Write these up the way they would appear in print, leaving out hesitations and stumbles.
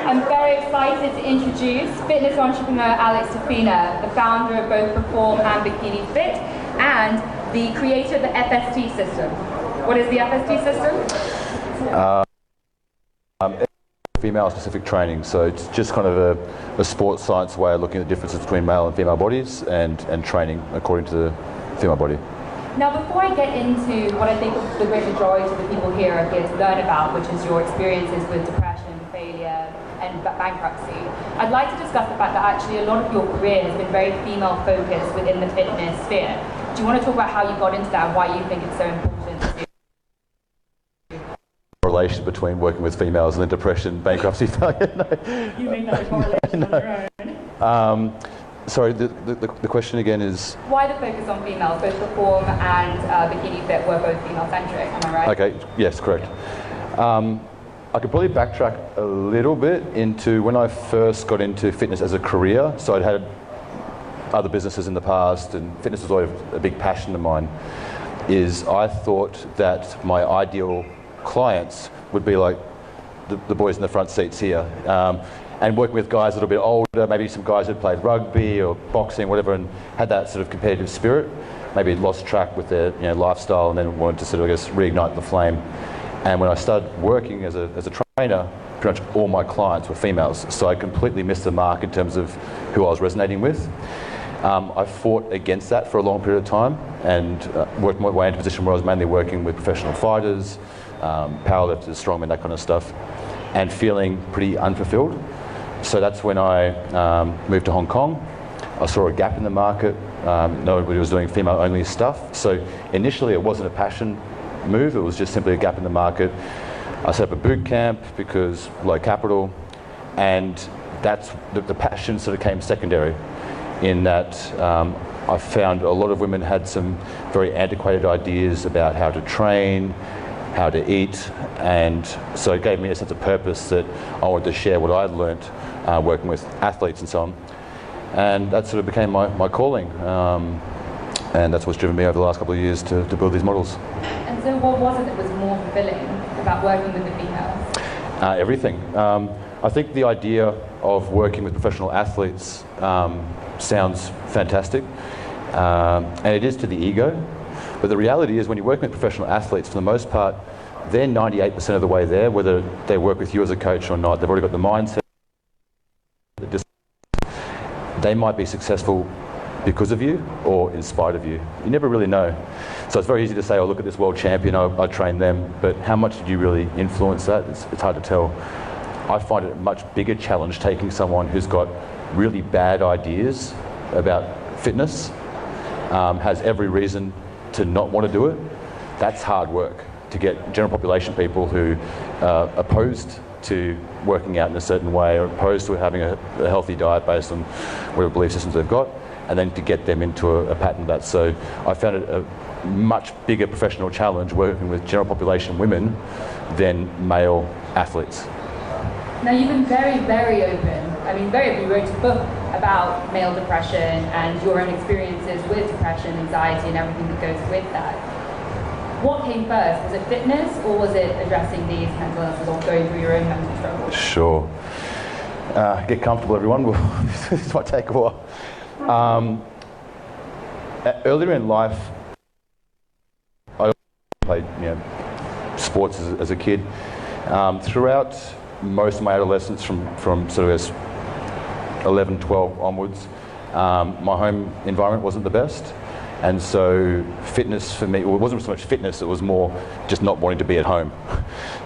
I'm very excited to introduce fitness entrepreneur Fina, the founder of both Pherform and Bikini Fit, and the creator of the FST system. What is the FST system? Female-specific training, so it's just kind of a sports science way of looking at the differences between male and female bodies and training according to the female body. Now, before I get into what I think the great majority of the people here are here to learn about, which is your experiences with depression, failure, and bankruptcy, I'd like to discuss the fact that actually a lot of your career has been very female-focused within the fitness sphere. Do you want to talk about how you got into that and why you think it's so important to you? Relation between working with females and then depression, bankruptcy, failure. No. You make that a correlation on your own. Sorry, the question again is? Why the focus on females? Both Pherform and Bikini Fit were both female-centric, am I right? Okay, yes, correct. I could probably backtrack a little bit into when I first got into fitness as a career. So I'd had other businesses in the past, and fitness was always a big passion of mine. I thought that my ideal clients would be like the boys in the front seats here, and working with guys a little bit older, maybe some guys who'd played rugby or boxing, whatever, and had that sort of competitive spirit, maybe lost track with their lifestyle and then wanted to sort of, I guess, reignite the flame. And when I started working as a trainer, pretty much all my clients were females, so I completely missed the mark in terms of who I was resonating with. I fought against that for a long period of time and worked my way into a position where I was mainly working with professional fighters, powerlifters, strongmen, that kind of stuff, and feeling pretty unfulfilled. So that's when I moved to Hong Kong. I saw a gap in the market. Nobody was doing female-only stuff. So initially it wasn't a passion move, it was just simply a gap in the market. I set up a boot camp because low capital, and that's the passion sort of came secondary in that I found a lot of women had some very antiquated ideas about how to train, how to eat, and so it gave me a sense of purpose that I wanted to share what I'd learnt working with athletes and so on. And that sort of became my calling, and that's what's driven me over the last couple of years to build these models. And so what was it that was more fulfilling about working with the females? Everything. I think the idea of working with professional athletes sounds fantastic, and it is to the ego. But the reality is when you're working with professional athletes, for the most part, they're 98% of the way there, whether they work with you as a coach or not. They've already got the mindset. They might be successful because of you or in spite of you. You never really know. So it's very easy to say, oh, look at this world champion, I train them, but how much did you really influence that? It's hard to tell. I find it a much bigger challenge taking someone who's got really bad ideas about fitness, has every reason to not want to do it. That's hard work to get general population people who are opposed to working out in a certain way or opposed to having a healthy diet based on whatever belief systems they've got, and then to get them into a pattern of that. So I found it a much bigger professional challenge working with general population women than male athletes. Now you've been very, very open. You wrote a book about male depression and your own experiences with depression, anxiety, and everything that goes with that. What came first? Was it fitness, or was it addressing these mental illnesses or going through your own mental struggles? Sure. Get comfortable, everyone. This might take a while. Earlier in life, I played sports as a kid. Throughout most of my adolescence, from sort of 11, 12 onwards, my home environment wasn't the best. And so fitness for me, well, it wasn't so much fitness, it was more just not wanting to be at home.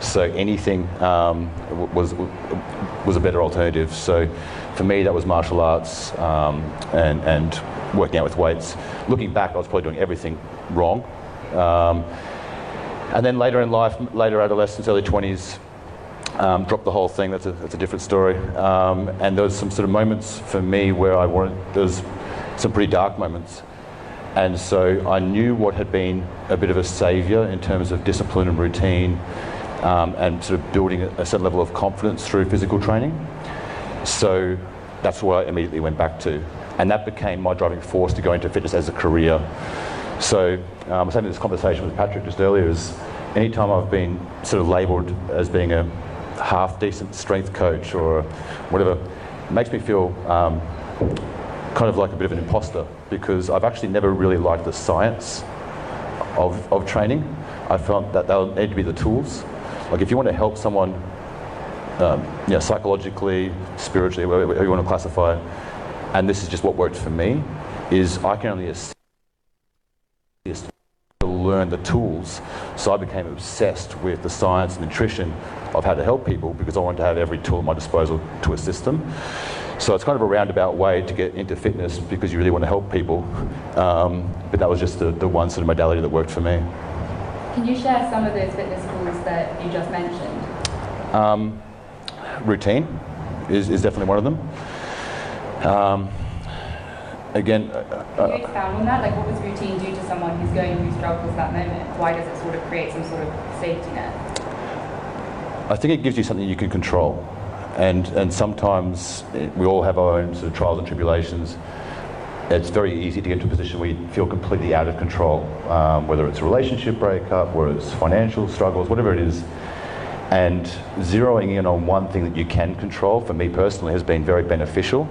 So anything was a better alternative. So for me, that was martial arts and working out with weights. Looking back, I was probably doing everything wrong. And then later in life, later adolescence, early 20s, dropped the whole thing. That's a different story. And there was some sort of moments for me where there was some pretty dark moments. And so I knew what had been a bit of a saviour in terms of discipline and routine, and sort of building a certain level of confidence through physical training. So that's what I immediately went back to. And that became my driving force to go into fitness as a career. So I was having this conversation with Patrick just earlier, is anytime I've been sort of labelled as being a half-decent strength coach or whatever, it makes me feel kind of like a bit of an imposter, because I've actually never really liked the science of training. I found that they'll need to be the tools. Like if you want to help someone psychologically, spiritually, whatever you want to classify it, and this is just what worked for me, is I can only assist to learn the tools. So I became obsessed with the science and nutrition of how to help people, because I wanted to have every tool at my disposal to assist them. So it's kind of a roundabout way to get into fitness, because you really want to help people. But that was just the one sort of modality that worked for me. Can you share some of those fitness tools that you just mentioned? Routine is definitely one of them. Again, can you expound on that? Like, what does routine do to someone who's going through struggles at that moment? Why does it sort of create some sort of safety net? I think it gives you something you can control. And sometimes we all have our own sort of trials and tribulations. It's very easy to get to a position where you feel completely out of control, whether it's a relationship breakup, whether it's financial struggles, whatever it is. And zeroing in on one thing that you can control, for me personally, has been very beneficial.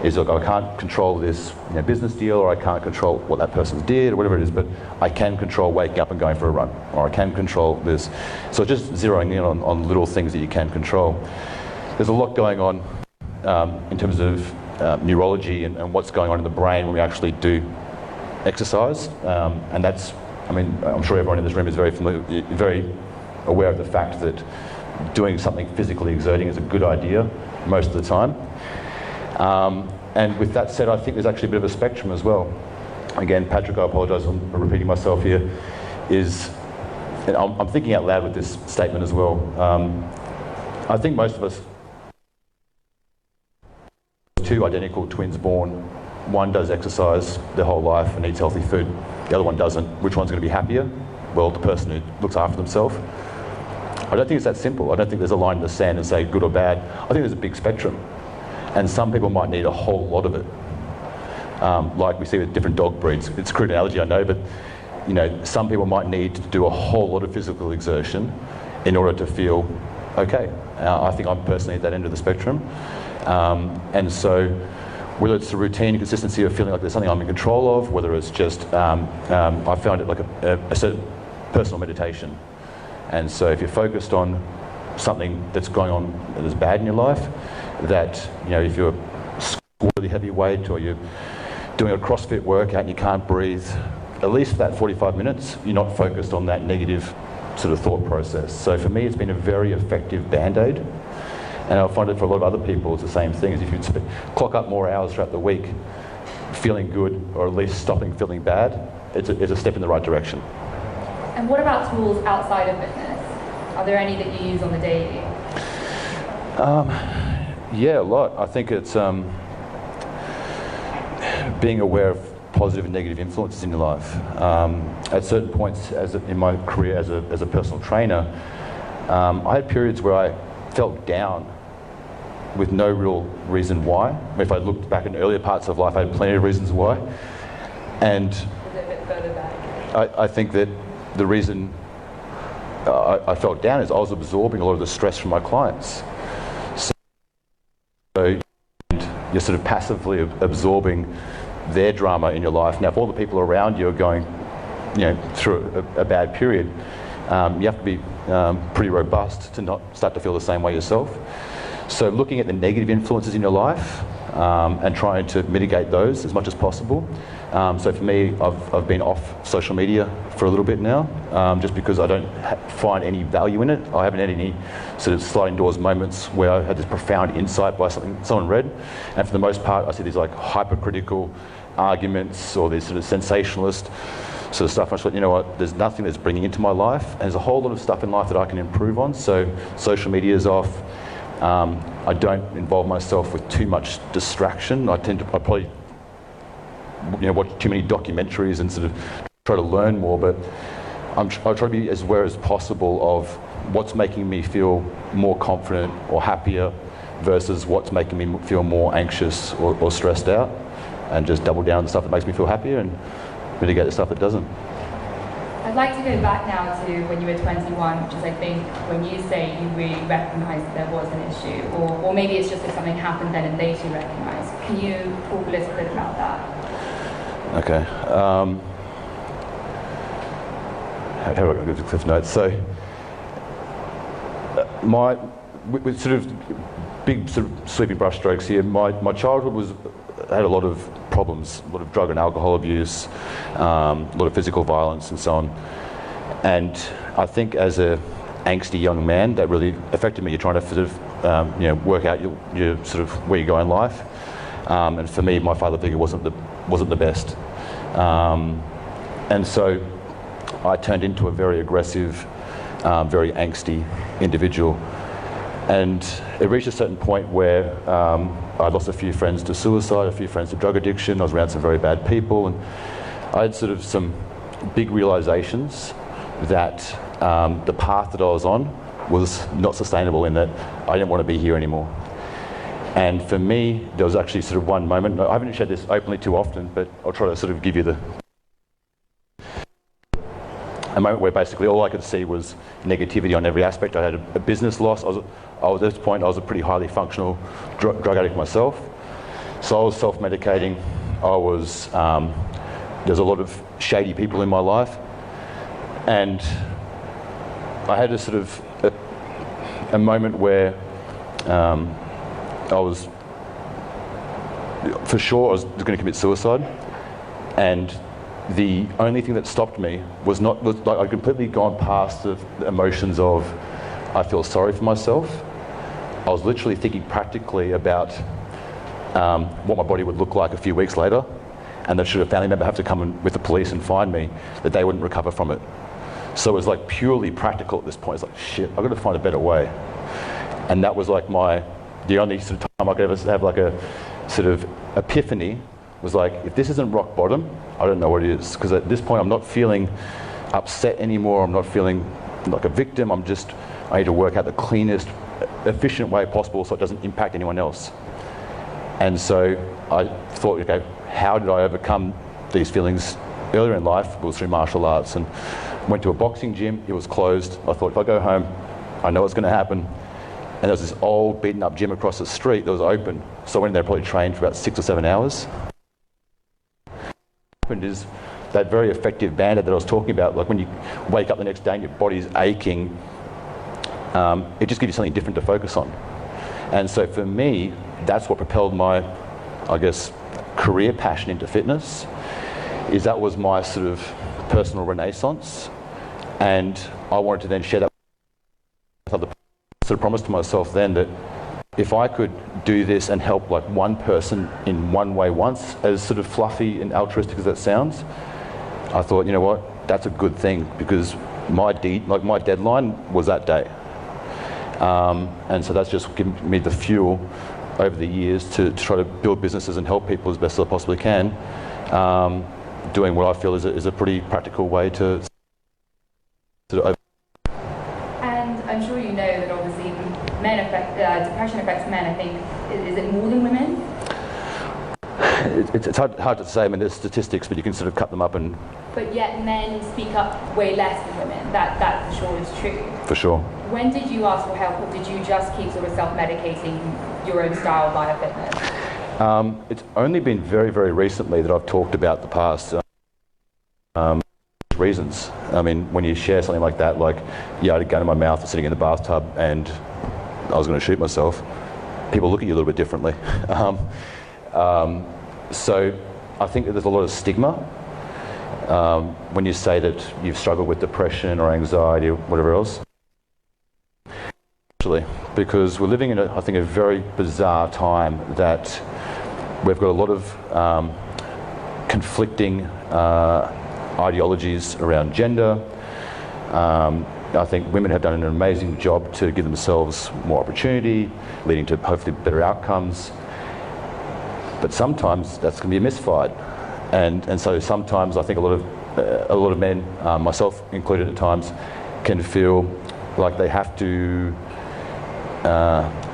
Is, look, I can't control this business deal, or I can't control what that person did, or whatever it is, but I can control waking up and going for a run, or I can control this. So just zeroing in on little things that you can control. There's a lot going on in terms of neurology and what's going on in the brain when we actually do exercise. And that's, I mean, I'm sure everyone in this room is very aware of the fact that doing something physically exerting is a good idea most of the time. And with that said, I think there's actually a bit of a spectrum as well. Again, Patrick, I apologise for repeating myself here, and I'm thinking out loud with this statement as well. I think most of us, two identical twins born, one does exercise their whole life and eats healthy food, the other one doesn't. Which one's going to be happier? Well, the person who looks after themselves. I don't think it's that simple. I don't think there's a line in the sand and say good or bad. I think there's a big spectrum. And some people might need a whole lot of it. Like we see with different dog breeds. It's a crude analogy, I know, but some people might need to do a whole lot of physical exertion in order to feel okay. I think I'm personally at that end of the spectrum. And so whether it's the routine consistency of feeling like there's something I'm in control of, whether it's just, I found it like a certain personal meditation. And so if you're focused on something that's going on that is bad in your life, that, if you're squatting really heavy weight, or you're doing a CrossFit workout and you can't breathe, at least for that 45 minutes, you're not focused on that negative sort of thought process. So for me, it's been a very effective band-aid. And I find it for a lot of other people, it's the same thing. As if you clock up more hours throughout the week, feeling good, or at least stopping feeling bad, it's a step in the right direction. And what about tools outside of fitness? Are there any that you use on the daily? Yeah, a lot. I think it's being aware of positive and negative influences in your life. At certain points in my career as a personal trainer, I had periods where I felt down with no real reason why. If I looked back in earlier parts of life, I had plenty of reasons why. And Is it a bit further back? I think that the reason I felt down is I was absorbing a lot of the stress from my clients. So you're sort of passively absorbing their drama in your life. Now, if all the people around you are going, through a bad period, you have to be pretty robust to not start to feel the same way yourself. So looking at the negative influences in your life and trying to mitigate those as much as possible. So for me, I've been off social media for a little bit now, just because I don't find any value in it. I haven't had any sort of sliding doors moments where I had this profound insight by something someone read. And for the most part, I see these like hypercritical arguments or these sort of sensationalist sort of stuff. I just thought, you know what, there's nothing that's bringing into my life. And there's a whole lot of stuff in life that I can improve on. So social media is off. I don't involve myself with too much distraction. I probably watch too many documentaries and sort of try to learn more, but I try to be as aware as possible of what's making me feel more confident or happier versus what's making me feel more anxious or stressed out, and just double down on the stuff that makes me feel happier and mitigate the stuff that doesn't. I'd like to go back now to when you were 21, which is, I think, when you say you really recognised that there was an issue, or maybe it's just that something happened then and later you recognised. Can you talk a little bit about that? Okay. How do I go to Cliff Notes? So, with sort of big sort of sweeping brushstrokes here, my childhood had a lot of problems, a lot of drug and alcohol abuse, a lot of physical violence and so on. And I think as a angsty young man, that really affected me. You're trying to sort of work out your sort of where you go in life. And for me, my father figure wasn't the best. And so I turned into a very aggressive, very angsty individual. And it reached a certain point where I lost a few friends to suicide, a few friends to drug addiction. I was around some very bad people, and I had sort of some big realizations that the path that I was on was not sustainable, in that I didn't want to be here anymore. And for me, there was actually sort of one moment. I haven't shared this openly too often, but I'll try to sort of give you a moment where basically all I could see was negativity on every aspect. I had a business loss. At this point, I was a pretty highly functional drug addict myself. So I was self-medicating. There's a lot of shady people in my life. And I had a sort of a moment where I was, for sure, I was going to commit suicide. And the only thing that stopped me was like I'd completely gone past the emotions of I feel sorry for myself. I was literally thinking practically about what my body would look like a few weeks later, and that should a family member have to come in with the police and find me, that they wouldn't recover from it. So it was like purely practical at this point. It's like, shit, I've got to find a better way. And that was like the only sort of time I could ever have like a sort of epiphany, was like, if this isn't rock bottom, I don't know what it is. Because at this point, I'm not feeling upset anymore. I'm not feeling like a victim. I need to work out the cleanest, efficient way possible so it doesn't impact anyone else. And so I thought, okay, how did I overcome these feelings earlier in life? It was through martial arts, and went to a boxing gym. It was closed. I thought, if I go home, I know what's going to happen. And there was this old beaten up gym across the street that was open. So I went in there, probably trained for about 6 or 7 hours. Is that very effective band-aid that I was talking about, like when you wake up the next day and your body's aching, it just gives you something different to focus on. And so for me, that's what propelled my, I guess, career passion into fitness, is that was my sort of personal renaissance. And I wanted to then share that with other people. I sort of promised to myself then that if I could do this and help like one person in one way once, as sort of fluffy and altruistic as that sounds, I thought, you know what, that's a good thing, because my deadline was that day. And so that's just given me the fuel over the years to try to build businesses and help people as best as I possibly can, doing what I feel is a pretty practical way to And I'm sure you know that obviously depression affects men, I think. Is it more than women? It's hard to say. I mean, there's statistics, but you can sort of cut them up and... But yet men speak up way less than women. That for sure is true. For sure. When did you ask for help, or did you just keep sort of self-medicating your own style via fitness? It's only been very, very recently that I've talked about the past reasons. I mean, when you share something like that, like, yeah, I had a gun in my mouth sitting in the bathtub and I was going to shoot myself, people look at you a little bit differently. So I think that there's a lot of stigma when you say that you've struggled with depression or anxiety or whatever else. Actually, because we're living in, I think, a very bizarre time that we've got a lot of conflicting ideologies around gender. I think women have done an amazing job to give themselves more opportunity, leading to hopefully better outcomes. But sometimes that's going to be a misfired, and so sometimes I think a lot of men, myself included at times, can feel like they have to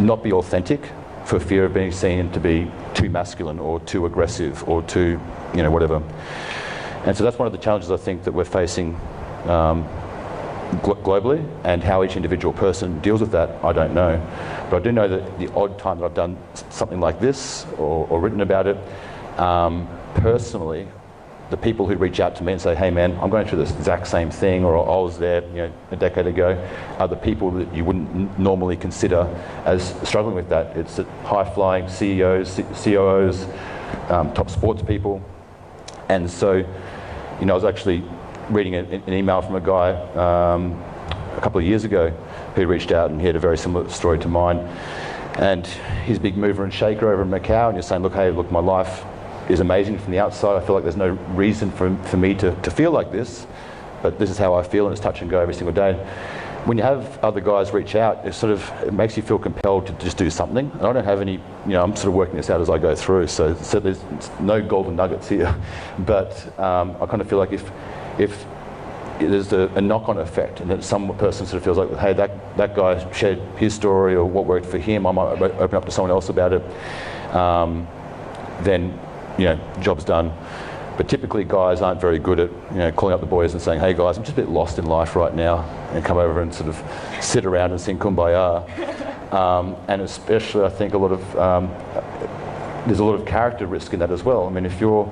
not be authentic for fear of being seen to be too masculine or too aggressive or too, whatever. And so that's one of the challenges I think that we're facing globally, and how each individual person deals with that, I don't know. But I do know that the odd time that I've done something like this or written about it, personally, the people who reach out to me and say, hey man, I'm going through this exact same thing, or I was there a decade ago, are the people that you wouldn't normally consider as struggling with that. It's high-flying CEOs, COOs, top sports people. And so, I was actually reading an email from a guy a couple of years ago who reached out, and he had a very similar story to mine. And he's a big mover and shaker over in Macau, and you're saying, look, my life is amazing from the outside. I feel like there's no reason for me to feel like this, but this is how I feel, and it's touch and go every single day. When you have other guys reach out, it makes you feel compelled to just do something. And I don't have any, I'm sort of working this out as I go through, so there's no golden nuggets here. But I kind of feel like if there's a knock-on effect, and that some person sort of feels like, hey, that guy shared his story or what worked for him, I might open up to someone else about it, then job's done. But typically guys aren't very good at calling up the boys and saying, hey guys, I'm just a bit lost in life right now, and come over and sort of sit around and sing Kumbaya. And especially I think there's a lot of character risk in that as well. I mean, if you've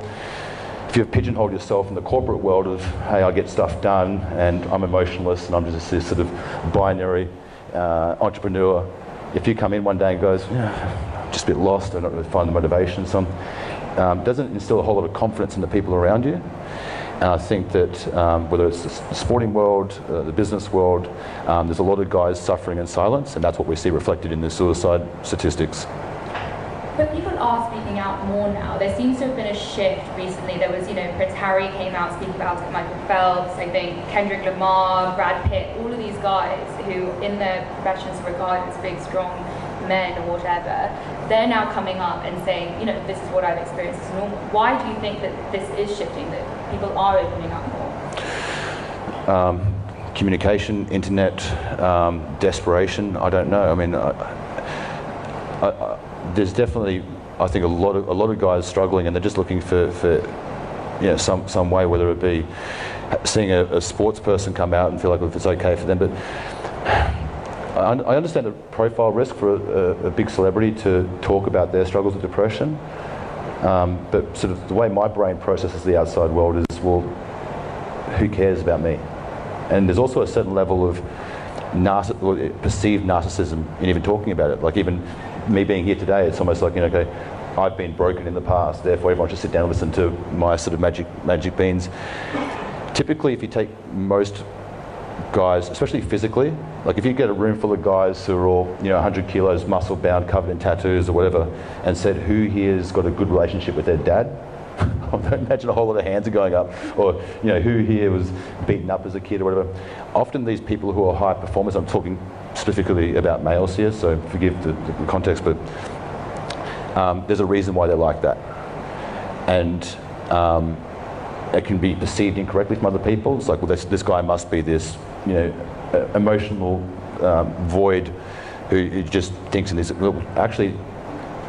pigeonholed yourself in the corporate world of, hey, I get stuff done and I'm emotionless and I'm just this sort of binary entrepreneur, if you come in one day and goes, I'm just a bit lost, I don't really find the motivation, doesn't instill a whole lot of confidence in the people around you. And I think that whether it's the sporting world, the business world, there's a lot of guys suffering in silence, and that's what we see reflected in the suicide statistics. But people are speaking out more now. There seems to have been a shift recently. There was, Prince Harry came out speaking about it, Michael Phelps, I think Kendrick Lamar, Brad Pitt, all of these guys who in their professions are regarded as big, strong men or whatever, they're now coming up and saying, this is what I've experienced as normal. Why do you think that this is shifting, that people are opening up more? Communication, internet, desperation, I don't know. I mean, there's definitely, I think, a lot of guys struggling, and they're just looking for some way, whether it be seeing a sports person come out and feel like if it's okay for them. But I understand the profile risk for a big celebrity to talk about their struggles with depression, but sort of the way my brain processes the outside world is, well, who cares about me? And there's also a certain level of perceived narcissism in even talking about it. Like even me being here today, it's almost like, okay, I've been broken in the past, therefore everyone should sit down and listen to my sort of magic beans. Typically, if you take most guys, especially physically, like if you get a room full of guys who are all 100 kilos, muscle bound, covered in tattoos or whatever, and said who here's got a good relationship with their dad, I don't imagine a whole lot of hands are going up. Or who here was beaten up as a kid or whatever. Often these people who are high performers, I'm talking specifically about males here, so forgive the context, but there's a reason why they're like that, and it can be perceived incorrectly from other people. It's like, well, this guy must be this emotional void who just thinks in this. Well, actually,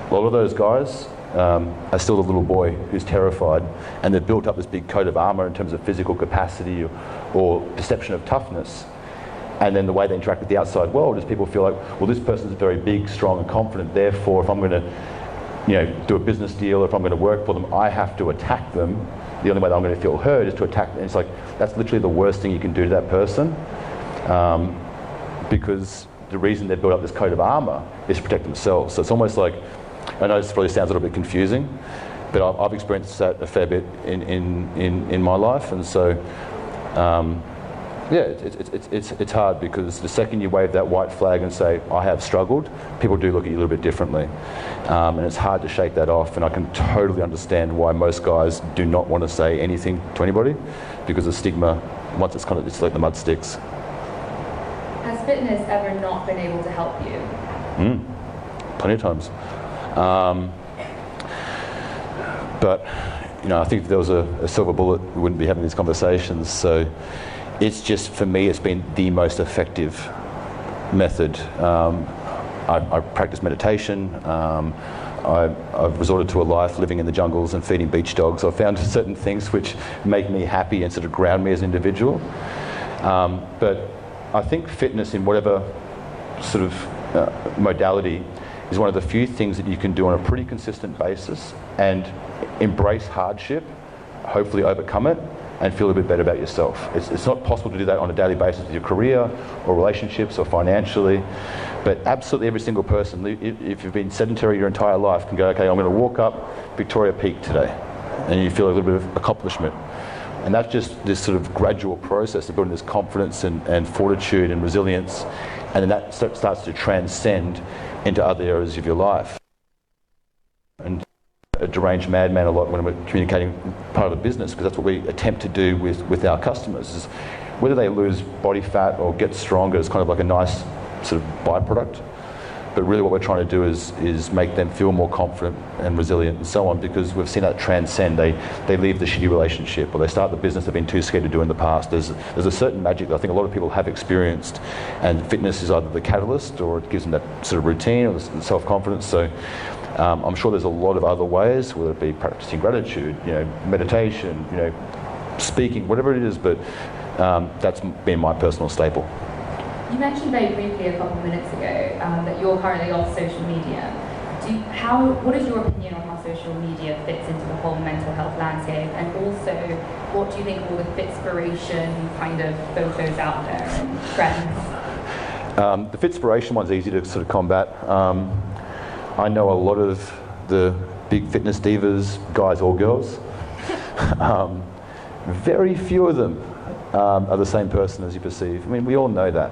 a lot of those guys are still the little boy who's terrified, and they've built up this big coat of armour in terms of physical capacity or perception of toughness. And then the way they interact with the outside world is people feel like, well, this person's very big, strong and confident, therefore if I'm going to do a business deal, or if I'm going to work for them, I have to attack them. The only way that I'm going to feel heard is to attack them. And it's like, that's literally the worst thing you can do to that person, because the reason they've built up this coat of armour is to protect themselves. So it's almost like, I know this probably sounds a little bit confusing, but I've experienced that a fair bit in my life, and so it's hard, because the second you wave that white flag and say, I have struggled, people do look at you a little bit differently, and it's hard to shake that off. And I can totally understand why most guys do not want to say anything to anybody, because the stigma, once it's like the mud sticks. Has fitness ever not been able to help you? Plenty of times. But I think if there was a silver bullet, we wouldn't be having these conversations. So it's just, for me, it's been the most effective method. I practice meditation. I've resorted to a life living in the jungles and feeding beach dogs. I've found certain things which make me happy and sort of ground me as an individual. But I think fitness in whatever sort of modality is one of the few things that you can do on a pretty consistent basis and embrace hardship, hopefully overcome it, and feel a bit better about yourself. It's not possible to do that on a daily basis with your career or relationships or financially, but absolutely every single person, if you've been sedentary your entire life, can go, okay, I'm going to walk up Victoria Peak today, and you feel a little bit of accomplishment. And that's just this sort of gradual process of building this confidence and fortitude and resilience, and then that starts to transcend into other areas of your life. And a deranged madman a lot when we're communicating part of the business, because that's what we attempt to do with our customers, is whether they lose body fat or get stronger is kind of like a nice sort of byproduct. But really what we're trying to do is make them feel more confident and resilient and so on, because we've seen that transcend. They leave the shitty relationship, or they start the business they've been too scared to do in the past. There's a certain magic that I think a lot of people have experienced, and fitness is either the catalyst or it gives them that sort of routine or the self-confidence. So I'm sure there's a lot of other ways, whether it be practicing gratitude, meditation, speaking, whatever it is, but that's been my personal staple. You mentioned very briefly a couple of minutes ago that you're currently off social media. What is your opinion on how social media fits into the whole mental health landscape? And also, what do you think of all the Fitspiration kind of photos out there and trends? The Fitspiration one's easy to sort of combat. I know a lot of the big fitness divas, guys or girls. Very few of them are the same person as you perceive. I mean, we all know that.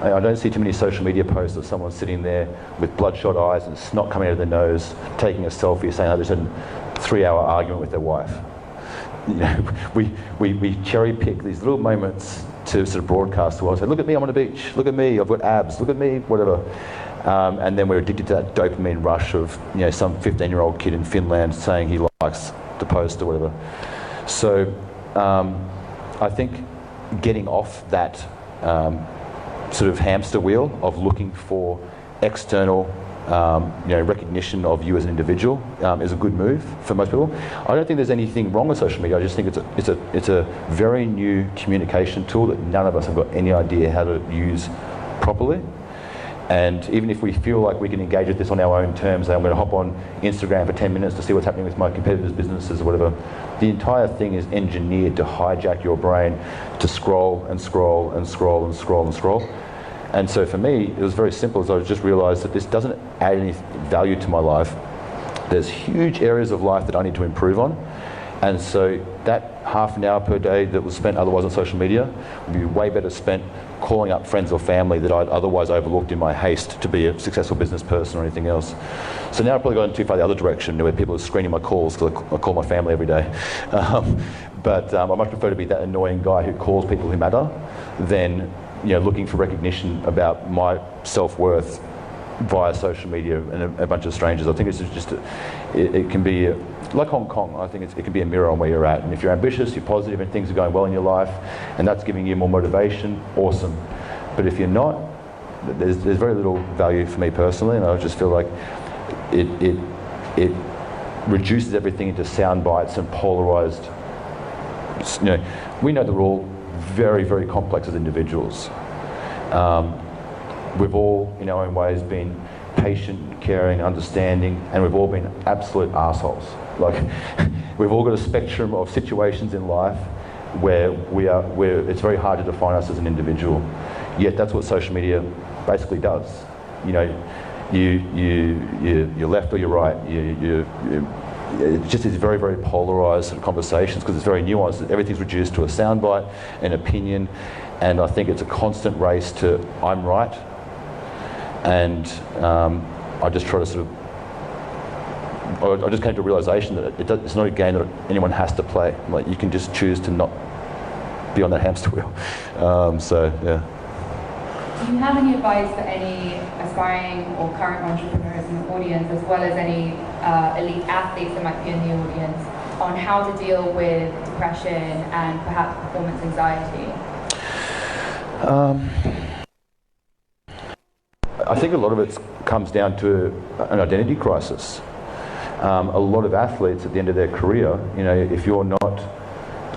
I don't see too many social media posts of someone sitting there with bloodshot eyes and snot coming out of their nose, taking a selfie, saying, "I just had a 3-hour argument with their wife." We cherry pick these little moments to sort of broadcast to us. Say, "Look at me, I'm on the beach. Look at me, I've got abs. Look at me, whatever." And then we're addicted to that dopamine rush of some 15-year-old kid in Finland saying he likes the post or whatever. So I think getting off that sort of hamster wheel of looking for external recognition of you as an individual is a good move for most people. I don't think there's anything wrong with social media. I just think it's a very new communication tool that none of us have got any idea how to use properly. And even if we feel like we can engage with this on our own terms, I'm going to hop on Instagram for 10 minutes to see what's happening with my competitors' businesses or whatever, the entire thing is engineered to hijack your brain to scroll and scroll and scroll and scroll and scroll. And so for me, it was very simple, as I just realised that this doesn't add any value to my life. There's huge areas of life that I need to improve on. And so that half an hour per day that was spent otherwise on social media would be way better spent calling up friends or family that I'd otherwise overlooked in my haste to be a successful business person or anything else. So now I've probably gone too far the other direction, where people are screening my calls because I call my family every day. But I much prefer to be that annoying guy who calls people who matter than looking for recognition about my self-worth via social media and a bunch of strangers. I think it's just it can be like Hong Kong. I think it can be a mirror on where you're at. And if you're ambitious, you're positive, and things are going well in your life, and that's giving you more motivation, awesome. But if you're not, there's very little value for me personally, and I just feel like it reduces everything into sound bites and polarized. We know that we're all very, very complex as individuals. We've all, in our own ways, been patient, caring, understanding, and we've all been absolute assholes. Like, we've all got a spectrum of situations in life where it's very hard to define us as an individual. Yet that's what social media basically does. You're left or you're right. It just is very, very polarised sort of conversations, because it's very nuanced. Everything's reduced to a soundbite, an opinion, and I think it's a constant race to I'm right. And I just try to I just came to a realisation that it's not a game that anyone has to play. Like, you can just choose to not be on that hamster wheel. So yeah. Do you have any advice for any aspiring or current entrepreneurs in the audience, as well as any elite athletes that might be in the audience, on how to deal with depression and perhaps performance anxiety? I think a lot of it comes down to an identity crisis. A lot of athletes at the end of their career, if you're not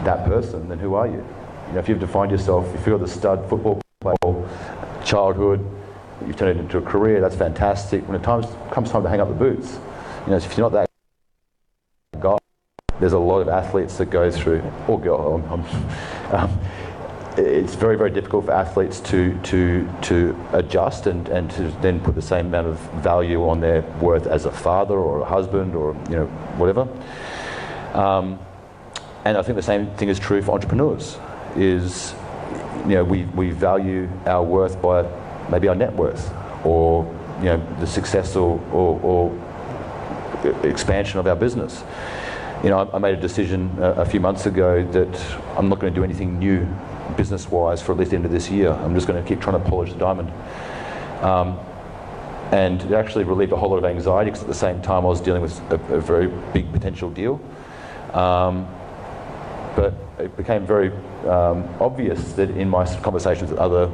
that person, then who are you? if you've defined yourself, if you're the stud football player, childhood, you've turned it into a career, that's fantastic. When it comes time to hang up the boots, if you're not that guy, there's a lot of athletes that go through, or girl, it's very, very difficult for athletes to adjust and to then put the same amount of value on their worth as a father or a husband or whatever. And I think the same thing is true for entrepreneurs. We value our worth by maybe our net worth, or the success or expansion of our business. I made a decision a few months ago that I'm not going to do anything new business-wise for at least the end of this year. I'm just going to keep trying to polish the diamond. And it actually relieved a whole lot of anxiety, because at the same time I was dealing with a very big potential deal. But it became very obvious that in my conversations with other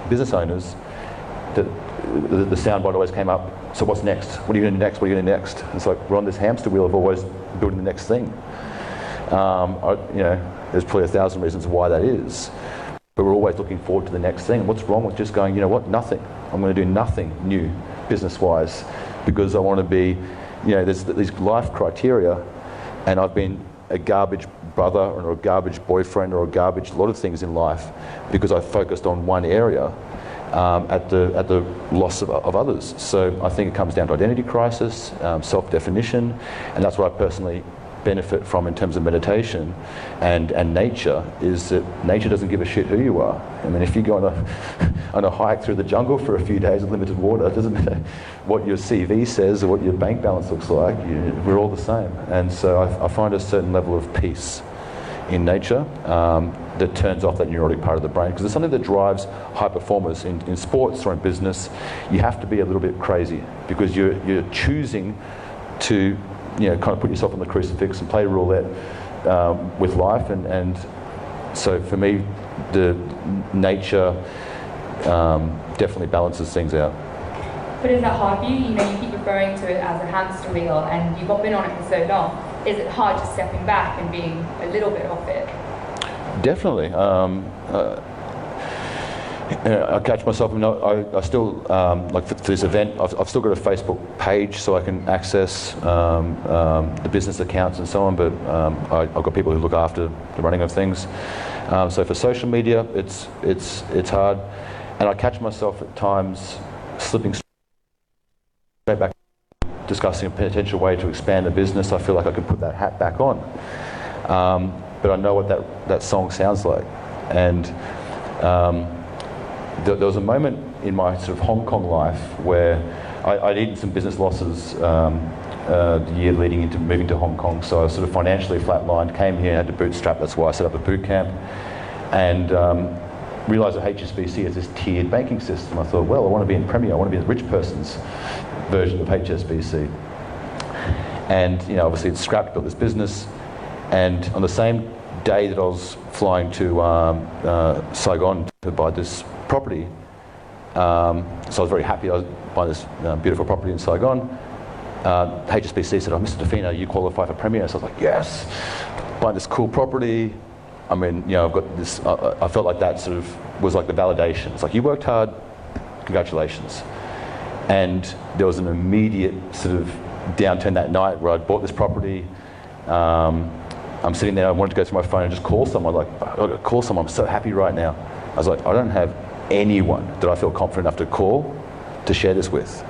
business owners, that the soundbite always came up, so what's next? What are you going to do next? What are you going to do next? It's like we're on this hamster wheel of always building the next thing. There's probably 1,000 reasons why that is, but we're always looking forward to the next thing. What's wrong with just going, nothing? I'm going to do nothing new business-wise, because I want to be, there's these life criteria, and I've been a garbage brother or a garbage boyfriend or a lot of things in life because I focused on one area at the loss of others. So I think it comes down to identity crisis, self-definition, and that's what I personally benefit from in terms of meditation and nature, is that nature doesn't give a shit who you are. I mean, if you go on a hike through the jungle for a few days with limited water, it doesn't matter what your CV says or what your bank balance looks like, we're all the same. And so I find a certain level of peace in nature that turns off that neurotic part of the brain, because it's something that drives high performers in sports or in business. You have to be a little bit crazy, because you're choosing to kind of put yourself on the crucifix and play roulette with life, and so for me, the nature definitely balances things out. But is that hard for you? You keep referring to it as a hamster wheel, and you've been on it for so long. Is it hard just stepping back and being a little bit off it? Definitely. I catch myself, I still, like for this event, I've still got a Facebook page so I can access the business accounts and so on, but I've got people who look after the running of things. So for social media, it's hard, and I catch myself at times slipping straight back, discussing a potential way to expand the business. I feel like I can put that hat back on, but I know what that song sounds like, and there was a moment in my sort of Hong Kong life where I'd eaten some business losses the year leading into moving to Hong Kong, so I was sort of financially flatlined, came here, had to bootstrap. That's why I set up a boot camp, and realised that HSBC has this tiered banking system. I thought, well, I want to be in Premier, I want to be the rich person's version of HSBC. And obviously it's scrapped, built this business, and on the same day that I was flying to Saigon to buy this property, so I was very happy. I was buying this beautiful property in Saigon. HSBC said, "Oh, Mr. Fina, you qualify for Premier." So I was like, "Yes, buying this cool property." I mean, I've got this. I felt like that sort of was like the validation. It's like, you worked hard, congratulations. And there was an immediate sort of downturn that night where I'd bought this property. I'm sitting there, I wanted to go through my phone and just call someone. Like, I've got to call someone, I'm so happy right now. I was like, I don't have anyone that I feel confident enough to call to share this with.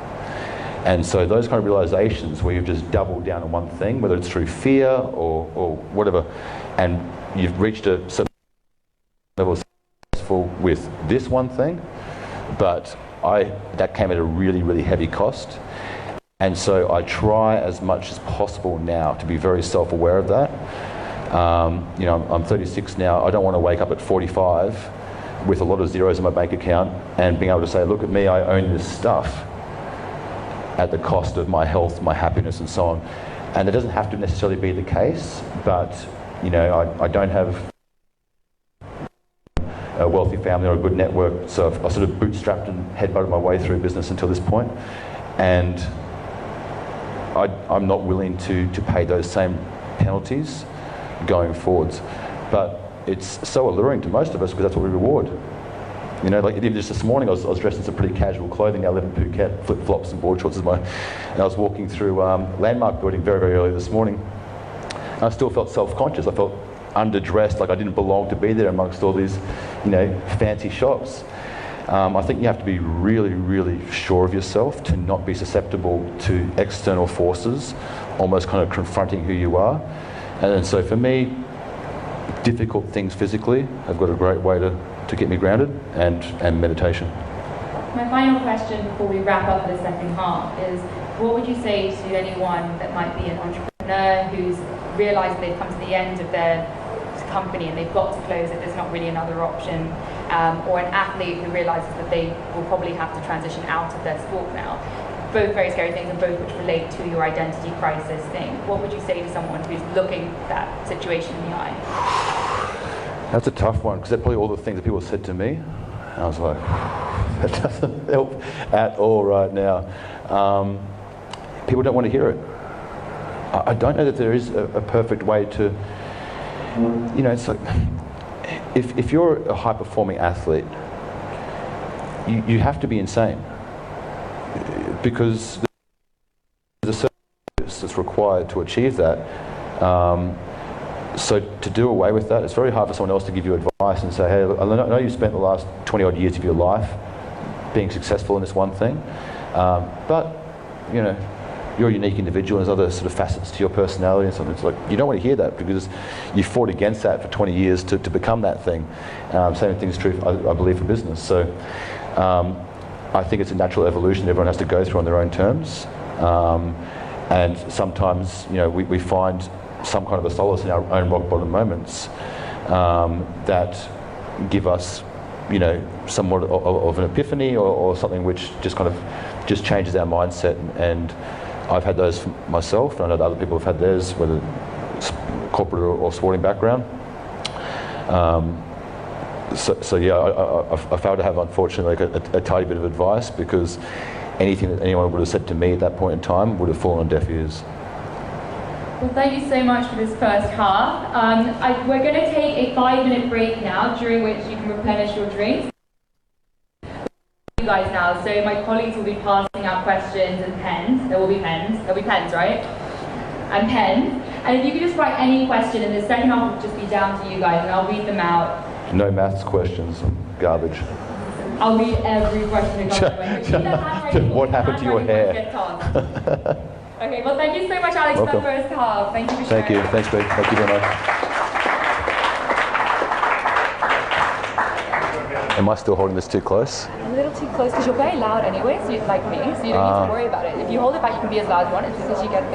And so those kind of realizations where you've just doubled down on one thing, whether it's through fear or whatever, and you've reached a certain level of successful with this one thing, but that came at a really, really heavy cost. And so I try as much as possible now to be very self-aware of that. I'm 36 now. I don't want to wake up at 45 with a lot of zeros in my bank account and being able to say, look at me, I own this stuff, at the cost of my health, my happiness, and so on. And it doesn't have to necessarily be the case, but I don't have a wealthy family or a good network, so I've sort of bootstrapped and headbutted my way through business until this point, and I'm not willing to pay those same penalties going forwards. But it's so alluring to most of us because that's what we reward. You know, like even just this morning, I was dressed in some pretty casual clothing. I live in Phuket, flip-flops and board shorts and I was walking through Landmark Building very, very early this morning. And I still felt self-conscious. I felt underdressed, like I didn't belong to be there amongst all these, you know, fancy shops. I think you have to be really, really sure of yourself to not be susceptible to external forces, almost kind of confronting who you are. And so for me, difficult things physically have got a great way to get me grounded, and meditation. My final question before we wrap up the second half is, what would you say to anyone that might be an entrepreneur who's realised they've come to the end of their company and they've got to close it, there's not really another option, or an athlete who realises that they will probably have to transition out of their sport now? Both very scary things, and both which relate to your identity crisis thing. What would you say to someone who's looking that situation in the eye? That's a tough one, because they're probably all the things that people said to me. And I was like, that doesn't help at all right now. People don't want to hear it. I don't know that there is a perfect way to, you know, it's like, if you're a high-performing athlete, you have to be insane. Because there's a service that's required to achieve that. So to do away with that, it's very hard for someone else to give you advice and say, hey, I know you spent the last 20 odd years of your life being successful in this one thing, but you know, you're a unique individual and there's other sort of facets to your personality and something. It's like, you don't want to hear that because you fought against that for 20 years to become that thing. Same thing is true, I believe, for business. So I think it's a natural evolution everyone has to go through on their own terms. And sometimes, you know, we find some kind of a solace in our own rock bottom moments that give us, you know, somewhat of an epiphany or something which just kind of just changes our mindset. And I've had those myself, and I know that other people have had theirs, whether it's corporate or sporting background. So yeah, I failed to have, unfortunately, a tiny bit of advice, because anything that anyone would have said to me at that point in time would have fallen on deaf ears. Well, thank you so much for this first half. We're going to take a 5-minute break now, during which you can replenish your drinks. You guys now, so my colleagues will be passing out questions and pens. There will be pens. There'll be pens, right? And pens. And if you could just write any question, and the second half will just be down to you guys, and I'll read them out. No maths questions, garbage. I'll read every question again. What happened to your hair? Okay, well, thank you so much, Alex, for that first half. Thank you for sharing. Thank you. Thanks, Greg. Thank you very much. Am I still holding this too close? A little too close, because you're very loud anyway, so like me, so you don't need to worry about it. If you hold it back, you can be as loud as you want, it's just as you get